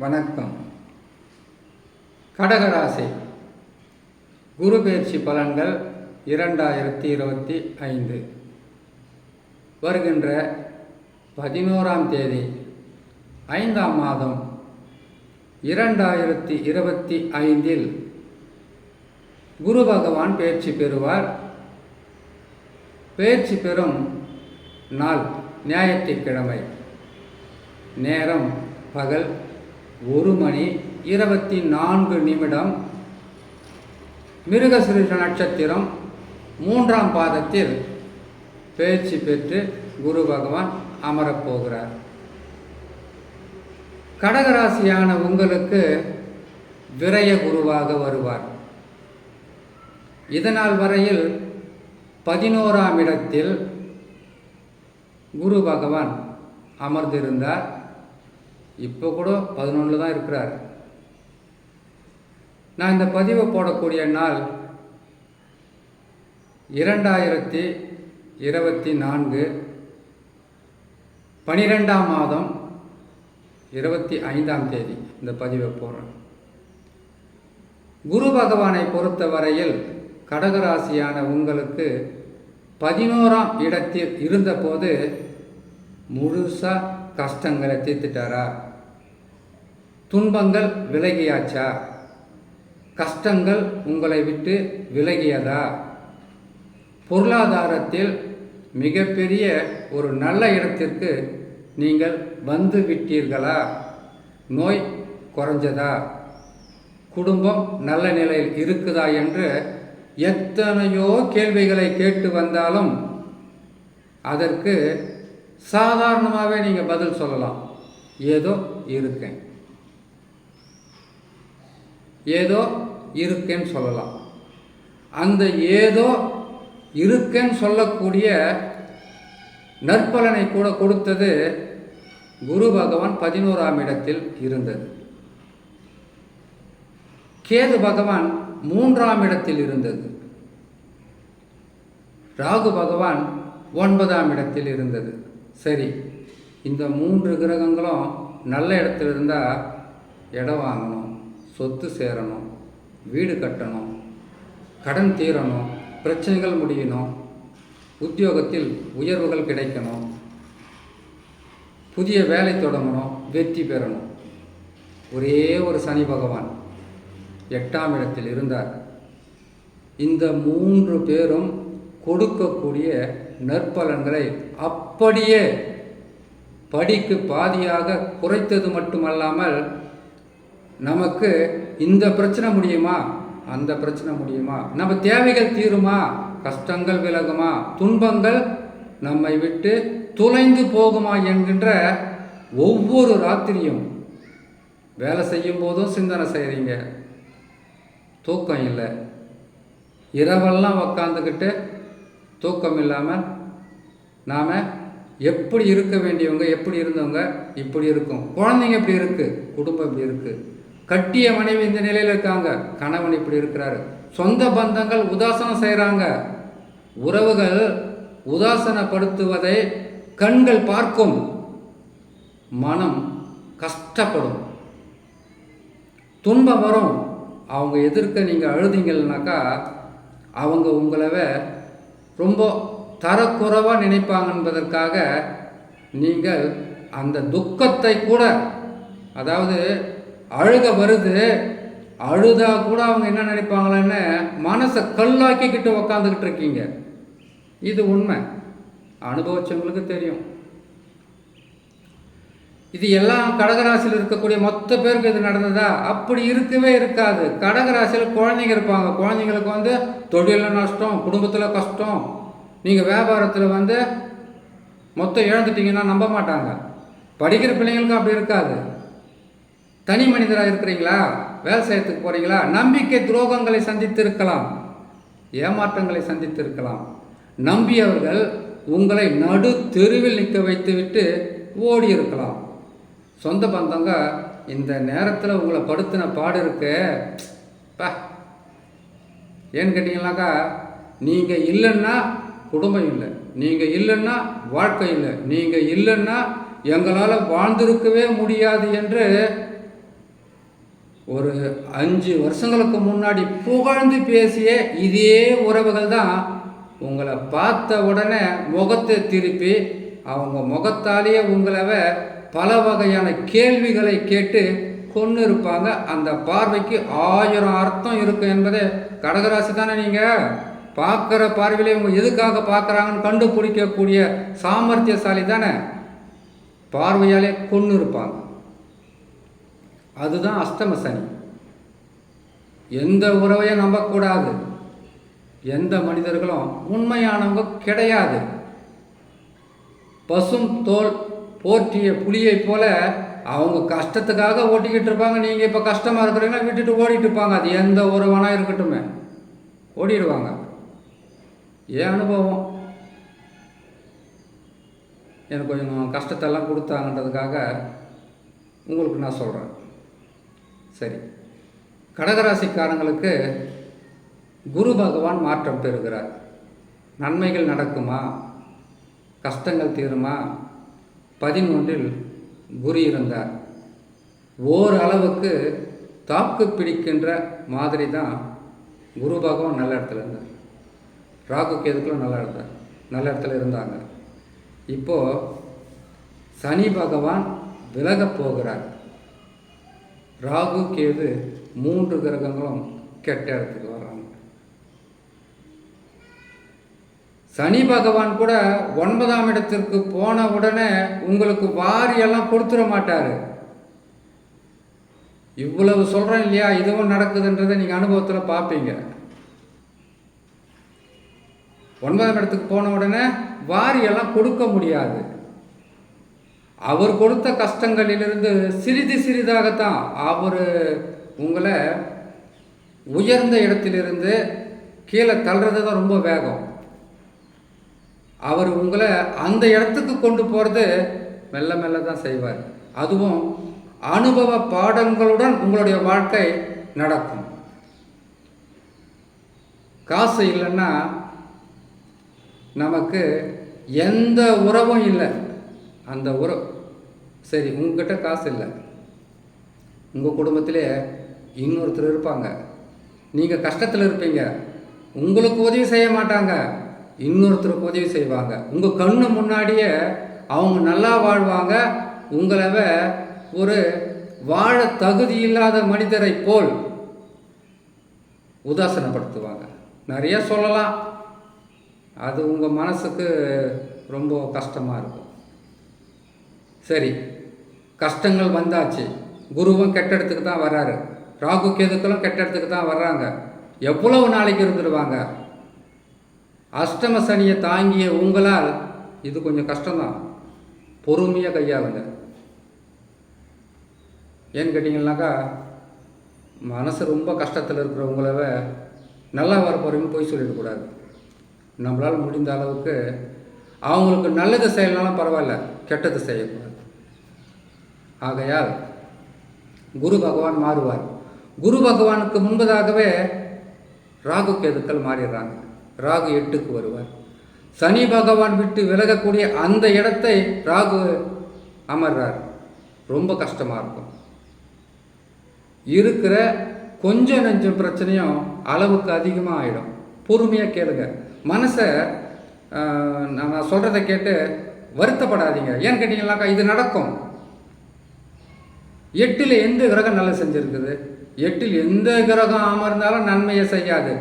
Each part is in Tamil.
வணக்கம். கடகராசி குரு பெயர்ச்சி பலன்கள் 2025 வருகின்ற 11ஆம் தேதி 5ஆம் மாதம் 2025 குரு பகவான் பெயர்ச்சி பெறுவார். பெயர்ச்சி பெறும் நாள் ஞாயிற்றுக்கிழமை. நேரம் பகல் 1:24 மிருகசீரிஷ நட்சத்திரம் 3ஆம் பாதத்தில் பெயர்ச்சி பெற்று குரு பகவான் அமரப்போகிறார். கடகராசியான உங்களுக்கு விரய குருவாக வருவார். இதனால் வரையில் 11ஆம் இடத்தில் குரு பகவான் அமர்ந்திருந்தார். இப்போ கூட 11 தான் இருக்கிறார். நான் இந்த பதிவை போடக்கூடிய நாள் 2024 12ஆம் மாதம் 25ஆம் தேதி இந்த பதிவை போடுறேன். குரு பகவானை பொறுத்த வரையில் கடகராசியான உங்களுக்கு 11ஆம் இடத்தில் இருந்தபோது முழுசாக கஷ்டங்களை தீர்த்துட்டாரா? துன்பங்கள் விலகியாச்சா? கஷ்டங்கள் உங்களை விட்டு விலகியதா? பொருளாதாரத்தில் மிகப்பெரிய ஒரு நல்ல இடத்திற்கு நீங்கள் வந்து விட்டீர்களா? நோய் குறைஞ்சதா? குடும்பம் நல்ல நிலையில் இருக்குதா என்று எத்தனையோ கேள்விகளை கேட்டு வந்தாலும் அதற்கு சாதாரணமாகவே நீங்கள் பதில் சொல்லலாம். ஏதோ இருக்கேன், ஏதோ இருக்கேன்னு சொல்லலாம். அந்த ஏதோ இருக்கேன்னு சொல்லக்கூடிய நற்பலனை கூட கொடுத்தது குரு பகவான் 11ஆம் இடத்தில் இருந்தது. கேது பகவான் 3ஆம் இடத்தில் இருந்தது. ராகு பகவான் 9ஆம் இடத்தில் இருந்தது. சரி, இந்த 3 கிரகங்களும் நல்ல இடத்துல இருந்தால் இடம் வாங்கணும், சொத்து சேரணும், வீடு கட்டணும், கடன் தீரணும், பிரச்சனைகள் முடியணும், உத்தியோகத்தில் உயர்வுகள் கிடைக்கணும், புதிய வேலை தொடங்கணும், வெற்றி பெறணும். ஒரே ஒரு சனி பகவான் 8ஆம் இடத்தில் இருந்தார். இந்த 3 பேரும் கொடுக்கக்கூடிய நற்பலன்களை அப்படியே படிக்கு பாதியாக குறைத்தது மட்டுமல்லாமல் நமக்கு இந்த பிரச்சனை முடியுமா, அந்த பிரச்சனை முடியுமா, நம்ம தேவைகள் தீருமா, கஷ்டங்கள் விலகுமா, துன்பங்கள் நம்மை விட்டு துளைந்து போகுமா என்கின்ற ஒவ்வொரு ராத்திரியும் வேலை செய்யும் போதும் சிந்தனை செய்கிறீங்க. தூக்கம் இல்லை, இரவெல்லாம் உக்காந்துக்கிட்டு தூக்கம் இல்லாமல் நாம் எப்படி இருக்க வேண்டியவங்க எப்படி இருந்தவங்க இப்படி இருக்கும், குழந்தைங்க இப்படி இருக்குது, குடும்பம் இப்படி இருக்குது, கட்டிய மனைவி இந்த நிலையில் இருக்காங்க, கணவன் இப்படி இருக்கிறாரு, சொந்த பந்தங்கள் உதாசனம் செய்கிறாங்க, உறவுகள் உதாசனப்படுத்துவதை கண்கள் பார்க்கும், மனம் கஷ்டப்படும், துன்பம் வரும். அவங்க எதிர்க்க நீங்கள் அழுதிங்கன்னாக்கா அவங்க உங்களவை ரொம்ப தரக்குறைவாக நினைப்பாங்க என்பதற்காக நீங்கள் அந்த துக்கத்தை கூட, அதாவது அழுக வருது, அழுதா கூட அவங்க என்ன நினைப்பாங்களேன்னு மனசை கல்லாக்கிக்கிட்டு உக்காந்துக்கிட்டு இருக்கீங்க. இது உண்மை, அனுபவிச்சவங்களுக்கு தெரியும். இது எல்லாம் கடகராசியில் இருக்கக்கூடிய மொத்த பேருக்கு இது நடந்ததா? அப்படி இருக்கவே இருக்காது. கடகராசியில் குழந்தைங்க இருப்பாங்க. குழந்தைங்களுக்கு தொழிலில் நஷ்டம், குடும்பத்தில் கஷ்டம், நீங்கள் வியாபாரத்தில் மொத்தம் இழந்துட்டீங்கன்னா நம்ப மாட்டாங்க. படிக்கிற பிள்ளைங்களுக்கும் அப்படி இருக்காது. தனி மனிதராக இருக்கிறீங்களா, வேலை செய்யறதுக்கு போகிறீங்களா, நம்பிக்கை துரோகங்களை சந்தித்து இருக்கலாம், ஏமாற்றங்களை சந்தித்து இருக்கலாம். நம்பியவர்கள் உங்களை நடு தெருவில் நிற்க வைத்து விட்டு ஓடி இருக்கலாம். சொந்த பந்தங்க இந்த நேரத்தில் உங்களை படுத்தின பாடு இருக்கு ஏன்னு கேட்டிங்கன்னாக்கா, நீங்கள் இல்லைன்னா குடும்பம் இல்லை, நீங்கள் இல்லைன்னா வாழ்க்கை இல்லை, நீங்கள் இல்லைன்னா எங்களால் வாழ்ந்திருக்கவே முடியாது என்று ஒரு 5 வருஷங்களுக்கு முன்னாடி புகழ்ந்து பேசிய இதே உறவுகள் தான் உங்களை பார்த்த உடனே முகத்தை திருப்பி அவங்க முகத்தாலேயே உங்களை பல வகையான கேள்விகளை கேட்டு கொண்டு இருப்பாங்க. அந்த பார்வைக்கு 1000 அர்த்தம் இருக்கும் என்பதை கடகராசி தானே நீங்கள் பார்க்குற பார்வையிலே இவங்க எதுக்காக பார்க்குறாங்கன்னு கண்டுபிடிக்கக்கூடிய சாமர்த்தியசாலி தானே. பார்வையாலே கொண்டு இருப்பாங்க. அதுதான் அஷ்டம சனி. எந்த உறவையும் நம்பக்கூடாது. எந்த மனிதர்களும் உண்மையானவங்க கிடையாது. பசும் தோல் போற்றிய புலியை போல அவங்க கஷ்டத்துக்காக ஓட்டிக்கிட்டு இருப்பாங்க. நீங்கள் இப்போ கஷ்டமாக இருக்கிறீங்கன்னா விட்டுட்டு ஓடிட்டு இருப்பாங்க. அது எந்த உறவானா இருக்கட்டுமே, ஓடிடுவாங்க. ஏன் அனுபவம், எனக்கு கொஞ்சம் கஷ்டத்தெல்லாம் கொடுத்தாங்கன்றதுக்காக உங்களுக்கு நான் சொல்கிறேன். சரி, கடகராசிக்காரங்களுக்கு குரு பகவான் மாற்றம் பெறுகிறார். நன்மைகள் நடக்குமா, கஷ்டங்கள் தீருமா? 11இல் குரு இருந்தார். ஓரளவுக்கு தாக்கு பிடிக்கின்ற மாதிரி தான் குரு பகவான் நல்ல இடத்துல இருந்தார். ராகு கேதுக்குள்ள நல்ல இடத்துல இருந்தாங்க. இப்போது சனி பகவான் விலகப் போகிறார். ராகு கேது 3 கிரகங்களும் கெட்ட இடத்துக்கு வர்றாங்க. சனி பகவான் கூட 9ஆம் இடத்திற்கு போன உடனே உங்களுக்கு வாரியெல்லாம் கொடுத்துட மாட்டார். இவ்வளவு சொல்கிறேன் இல்லையா, இதுவும் நடக்குதுன்றதை நீங்கள் அனுபவத்தில் பார்ப்பீங்க. 9ஆம் இடத்துக்கு போன உடனே வாரியெல்லாம் கொடுக்க முடியாது. அவர் கொடுத்த கஷ்டங்களிலிருந்து சிறிது சிறிதாகத்தான் அவர் உங்களை உயர்ந்த இடத்திலிருந்து கீழே தள்ளுறது தான் ரொம்ப வேகம். அவர் உங்களை அந்த இடத்துக்கு கொண்டு போகிறது மெல்ல மெல்ல தான் செய்வார். அதுவும் அனுபவ பாடங்களுடன் உங்களுடைய வாழ்க்கை நடக்கும். காசு இல்லைன்னா நமக்கு எந்த உறவும் இல்லை. அந்த உறவு சரி, உங்ககிட்ட காசு இல்லை, உங்கள் குடும்பத்திலே இன்னொருத்தர் இருப்பாங்க. நீங்கள் கஷ்டத்தில் இருப்பீங்க, உங்களுக்கு உதவி செய்ய மாட்டாங்க, இன்னொருத்தருக்கு உதவி செய்வாங்க. உங்கள் கண்ணு முன்னாடியே அவங்க நல்லா வாழ்வாங்க. உங்களை ஒரு வாழ தகுதி இல்லாத மனிதரை போல் உதாசனப்படுத்துவாங்க. நிறைய சொல்லலாம். அது உங்கள் மனசுக்கு ரொம்ப கஷ்டமாக இருக்கும். சரி, கஷ்டங்கள் வந்தாச்சு. குருவும் கெட்ட இடத்துக்கு தான் வர்றாரு. ராகு கேதுக்களும் கெட்ட இடத்துக்கு தான் வர்றாங்க. எவ்வளவு நாளைக்கு இருந்துடுவாங்க? அஷ்டம சனியை தாங்கிய உங்களால் இது கொஞ்சம் கஷ்டம்தான். பொறுமையாக கையாளுங்க. ஏன்னு கேட்டிங்கன்னாக்கா, மனசு ரொம்ப கஷ்டத்தில் இருக்கிறவங்கள நல்லா வரப்போறீங்கன்னு போய் சொல்லிடக்கூடாது. நம்மளால் முடிந்த அளவுக்கு அவங்களுக்கு நல்லது செய்யலாம் பரவாயில்ல, கெட்டது செய்யக்கூடாது. ஆகையால் குரு பகவான் மாறுவார். குரு பகவானுக்கு முன்பதாகவே ராகு கேதுக்கள் மாறிடுறாங்க. ராகு 8க்கு வருவார். சனி பகவான் விட்டு விலகக்கூடிய அந்த இடத்தை ராகு அமர்றார். ரொம்ப கஷ்டமாக இருக்கும். இருக்கிற கொஞ்சம் நெஞ்சம் பிரச்சனையும் அளவுக்கு அதிகமாக ஆகிடும். பொறுமையாக கேளுங்க. மனசை நான் சொல்கிறத கேட்டு வருத்தப்படாதீங்க. ஏன்னு கேட்டிங்கன்னாக்கா, இது நடக்கும். 8ல் எந்த கிரகம் நல்லா செஞ்சுருக்குது? 8ல் எந்த கிரகம் அமர்ந்தாலும் நன்மையை செய்யாது.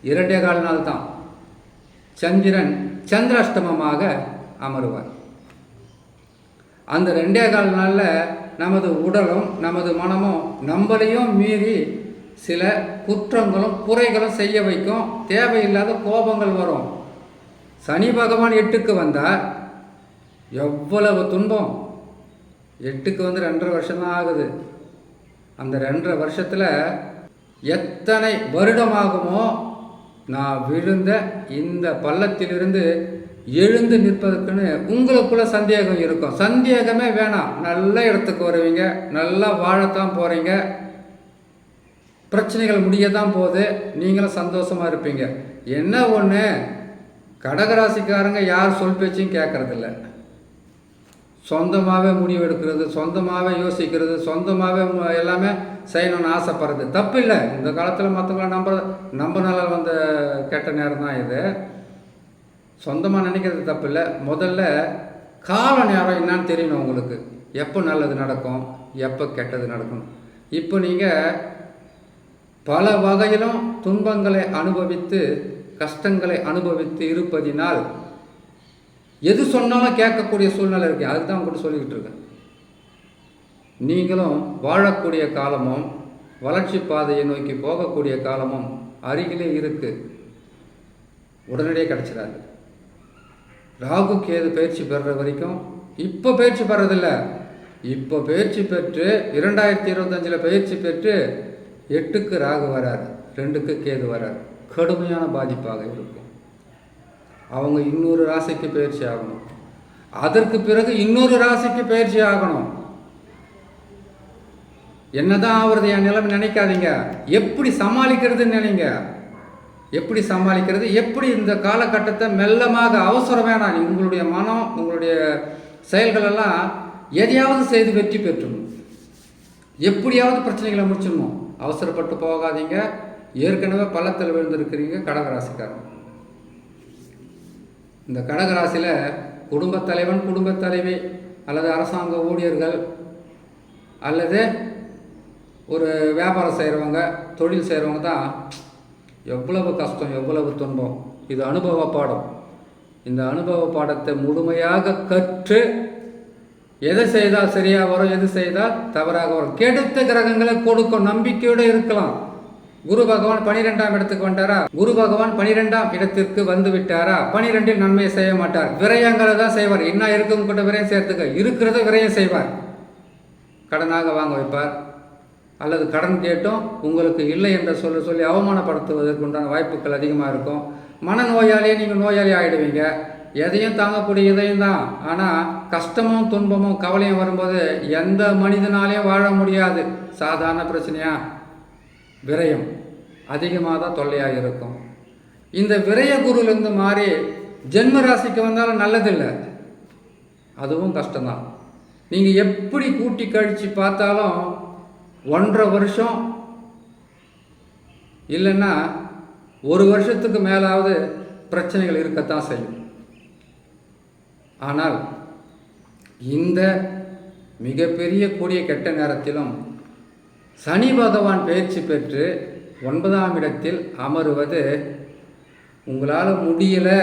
2.25 நாள் தான் சந்திரன் சந்திராஷ்டமமாக அமருவார். அந்த 2.25 நாளில் நமது உடலும் நமது மனமும் நம்மளையும் மீறி சில குற்றங்களும் குறைகளும் செய்ய வைக்கும். தேவையில்லாத கோபங்கள் வரும். சனி பகவான் 8க்கு வந்தார். எவ்வளவு துன்பம்! 8க்கு வந்து 2.5 வருஷம்தான் ஆகுது. அந்த 2.5 வருஷத்தில் எத்தனை வருடமாகுமோ நான் விழுந்த இந்த பள்ளத்திலிருந்து எழுந்து நிற்பதற்குன்னு உங்களுக்குள்ள சந்தேகம் இருக்கும். சந்தேகமே வேணாம். நல்ல இடத்துக்கு வருவீங்க, நல்லா வாழத்தான் போகிறீங்க. பிரச்சனைகள் முடிய தான் போகுது. நீங்களும் சந்தோஷமாக இருப்பீங்க. என்ன ஒன்று, கடகராசிக்காரங்க யார் சொல் பேச்சையும் கேட்கறதில்ல. சொந்தமாகவே முடிவு எடுக்கிறது, சொந்தமாகவே யோசிக்கிறது, சொந்தமாகவே எல்லாமே செய்யணும்னு ஆசைப்படுறது தப்பு இல்லை. இந்த காலத்தில் மற்றவங்கள நம்பினால வந்த கெட்ட நேரம் தான் இது. சொந்தமாக நினைக்கிறது தப்பு இல்லை. முதல்ல கால நேரம் என்னான்னு தெரியணும் உங்களுக்கு. எப்போ நல்லது நடக்கும், எப்போ கெட்டது நடக்கணும். இப்போ நீங்கள் பல வகையிலும் துன்பங்களை அனுபவித்து கஷ்டங்களை அனுபவித்து இருப்பதினால் எது சொன்னாலும் கேட்கக்கூடிய சூழ்நிலை இருக்குது. அதுக்கு தான் உங்கள்கிட்ட சொல்லிக்கிட்டு இருக்கேன். நீங்களும் வாழக்கூடிய காலமும் வளர்ச்சி பாதையை நோக்கி போகக்கூடிய காலமும் அருகிலே இருக்குது. உடனடியே கிடச்சிடாது. ராகு கேது பயிற்சி பெறுற வரைக்கும், இப்போ பயிற்சி பெறதில்ல, இப்போ பயிற்சி பெற்று 2025 பயிற்சி பெற்று 8க்கு ராகு வரார், 2க்கு கேது வரார். கடுமையான பாதிப்பாக இருக்கும். அவங்க இன்னொரு ராசிக்கு பயிற்சி ஆகணும். அதற்கு பிறகு இன்னொரு ராசிக்கு பயிற்சி ஆகணும். என்னதான் ஆகுறது என் நிலைமை நினைக்காதீங்க. எப்படி சமாளிக்கிறதுன்னு நினைங்க. எப்படி சமாளிக்கிறது, எப்படி இந்த காலகட்டத்தை மெல்லமாக, அவசரம் வேணாம். உங்களுடைய மனம், உங்களுடைய செயல்களெல்லாம் எதையாவது செய்து வெற்றி பெற்றணும். எப்படியாவது பிரச்சனைகளை முடிச்சிடணும். அவசரப்பட்டு போகாதீங்க. ஏற்கனவே பள்ளத்தில் விழுந்திருக்கிறீங்க கடகராசிக்காரன். இந்த கடகராசியில் குடும்பத் தலைவன், குடும்பத் தலைவி, அல்லது அரசாங்க ஊழியர்கள், அல்லது ஒரு வியாபாரம் செய்கிறவங்க, தொழில் செய்கிறவங்க தான் எவ்வளவு கஷ்டம், எவ்வளவு துன்பம். இது அனுபவ பாடம். இந்த அனுபவ பாடத்தை முழுமையாக கற்று எதை செய்தால் சரியாக வரும், எது செய்தால் தவறாக வரும். கெடுத்த கிரகங்களை கொடுக்கும். நம்பிக்கையோடு இருக்கலாம். குரு பகவான் 12ஆம் இடத்துக்கு வந்துட்டாரா, குரு பகவான் 12ஆம் இடத்திற்கு வந்து விட்டாரா, 12இல் நன்மையை செய்ய மாட்டார். விரயங்களை தான் செய்வார். இன்னும் இருக்கும் கூட விரயம் சேர்த்துக்க, இருக்கிறத விரயம் செய்வார். கடனாக வாங்க வைப்பார், அல்லது கடன் கேட்டும் உங்களுக்கு இல்லை என்ற சொல்லி அவமானப்படுத்துவதற்கு உண்டான வாய்ப்புகள் அதிகமாக இருக்கும். மனநோயாளியே நீங்கள் நோயாளி ஆகிடுவீங்க. எதையும் தாங்கக்கூடிய இதையும் தான். ஆனால் கஷ்டமும் துன்பமும் கவலையும் வரும்போது எந்த மனிதனாலையும் வாழ முடியாது. சாதாரண பிரச்சனையா, விரயம் அதிகமாக தான் தொல்லையாக இருக்கும். இந்த விரய குருலேருந்து மாறி ஜென்ம ராசிக்கு வந்தாலும் நல்லதில்லை, அதுவும் கஷ்டம்தான். நீங்கள் எப்படி கூட்டி கழித்து பார்த்தாலும் 1.5 வருஷம் இல்லைன்னா 1 வருஷத்துக்கு மேலாவது பிரச்சனைகள் இருக்கத்தான் செய்யும். ஆனால் இந்த மிகப்பெரிய கூடிய கெட்ட நேரத்திலும் சனி பகவான் பயிற்சி பெற்று 9ஆம் இடத்தில் அமருவது உங்களால் முடியலை,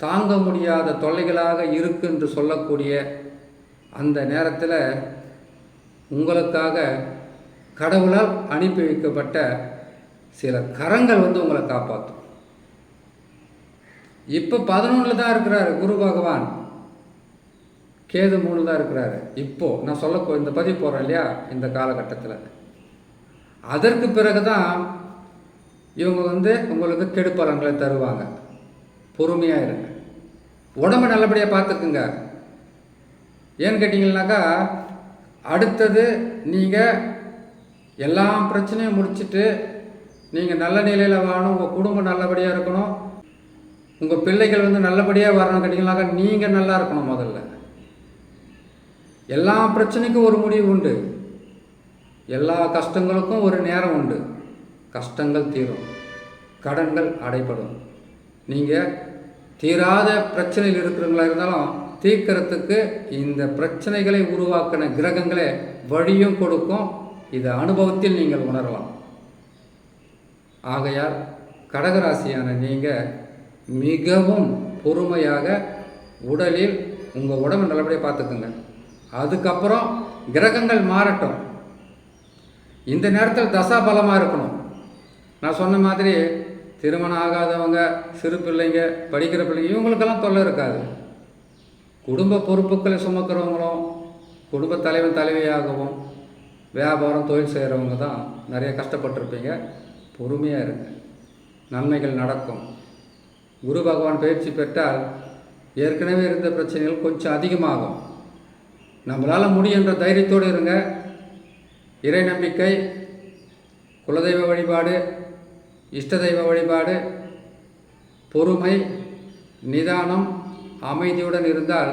தாங்க முடியாத தொல்லைகளாக இருக்கு என்று சொல்லக்கூடிய அந்த நேரத்தில் உங்களுக்காக கடவுளால் அனுப்பி வைக்கப்பட்ட சில கரங்கள் உங்களை காப்பாற்றும். இப்போ 11 தான் இருக்கிறாரு குரு பகவான், கேது 3 தான் இருக்கிறாரு. இப்போது நான் சொல்ல இந்த பதிவு போகிறேன் இல்லையா, இந்த காலகட்டத்தில். அதற்கு பிறகு தான் இவங்க உங்களுக்கு கெடுப்பலன்களை தருவாங்க. பொறுமையாக இருங்க. உடம்பை நல்லபடியாக பார்த்துக்குங்க. ஏன்னு கேட்டிங்கன்னாக்கா, அடுத்தது நீங்கள் எல்லா பிரச்சனையும் முடிச்சுட்டு நீங்கள் நல்ல நிலையில் வாழணும், உங்கள் குடும்பம் நல்லபடியாக இருக்கணும், உங்கள் பிள்ளைகள் நல்லபடியாக வரணும் கேட்டிங்கனாக்கா நீங்கள் நல்லா இருக்கணும். முதல்ல எல்லா பிரச்சனைக்கும் ஒரு முடிவு உண்டு. எல்லா கஷ்டங்களுக்கும் ஒரு நேரம் உண்டு. கஷ்டங்கள் தீரும், கடன்கள் அடைபடும். நீங்கள் தீராத பிரச்சனையில் இருக்கிறவங்களா இருந்தாலும் தீர்க்கறதுக்கு இந்த பிரச்சனைகளை உருவாக்கின கிரகங்களே வழியும் கொடுக்கும். இதை அனுபவத்தில் நீங்கள் உணரலாம். ஆகையால் கடகராசியான நீங்கள் மிகவும் பொறுமையாக உடலில் உங்கள் உடம்பை நல்லபடியாக பார்த்துக்குங்க. அதுக்கப்புறம் கிரகங்கள் மாறட்டும். இந்த நேரத்தில் தசா பலமாக இருக்கணும். நான் சொன்ன மாதிரி திருமணம் ஆகாதவங்க, சிறு பிள்ளைங்க, படிக்கிற பிள்ளைங்க, இவங்களுக்கெல்லாம் தொல்லை இருக்காது. குடும்ப பொறுப்புகளை சுமக்கிறவங்களும், குடும்ப தலைவன் தலைவியாகவும், வியாபாரம் தொழில் செய்கிறவங்க தான் நிறைய கஷ்டப்பட்டிருப்பீங்க. பொறுமையாக இருங்க, நன்மைகள் நடக்கும். குரு பகவான் பயிற்சி பெற்றால் ஏற்கனவே இருந்த பிரச்சனைகள் கொஞ்சம் அதிகமாகும். நம்மளால் முடியுன்ற தைரியத்தோடு இருங்க. இறை நம்பிக்கை, குலதெய்வ வழிபாடு, இஷ்ட தெய்வ வழிபாடு, பொறுமை, நிதானம், அமைதியுடன் இருந்தால்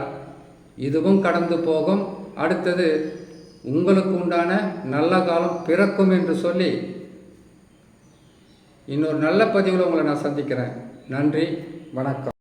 இதுவும் கடந்து போகும். அடுத்தது உங்களுக்கு உண்டான நல்ல காலம் பிறக்கும் என்று சொல்லி இன்னொரு நல்ல பதிவில் உங்களை நான் சந்திக்கிறேன். நன்றி, வணக்கம்.